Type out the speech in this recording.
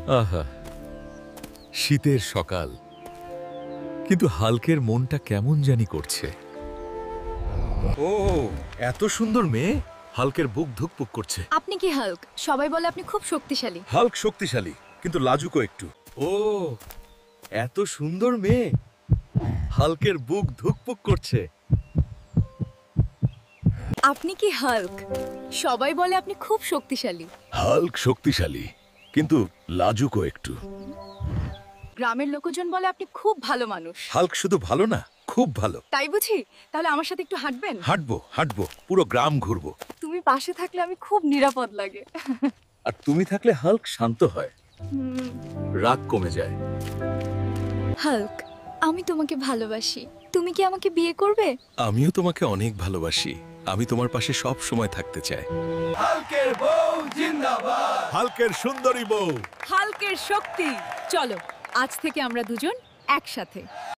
আহা, শীতের সকাল, কিন্তু হাল্কের মনটা কেমন জানি করছে। ও, এত সুন্দর মেয়ে। হাল্কের বুক ধুকপুক করছে। আপনি কি হাল্ক? সবাই বলে আপনি খুব শক্তিশালী। হাল্ক শক্তিশালী, কিন্তু লাজুকও একটু। ও, এত সুন্দর মেয়ে। হাল্কের বুক ধুকপুক করছে। আপনি কি হাল্ক? সবাই বলে আপনি খুব শক্তিশালী। হাল্ক শক্তিশালী, কিন্তু লাজুকও একটু। গ্রামের লোকজন বলে আপনি খুব ভালো মানুষ। হাল্ক শুধু ভালো না, খুব ভালো। তাই বুঝি? তাহলে আমার সাথে একটু হাঁটবেন? হাঁটবো হাঁটবো, পুরো গ্রাম ঘুরবো। তুমি পাশে থাকলে আমি খুব নিরাপদ লাগে। আর তুমি থাকলে হাল্ক শান্ত হয়, রাগ কমে যায়। হাল্ক, আমি তোমাকে ভালোবাসি। তুমি কি আমাকে বিয়ে করবে? আমিও তোমাকে অনেক ভালোবাসি। আমি তোমার পাশে সব সময় থাকতে চাই। হাল্কের বউ জিন্দাবাদ। হাল্কের সুন্দরী বউ। হাল্কের শক্তি। চলো, আজ থেকে আমরা দুজন একসাথে।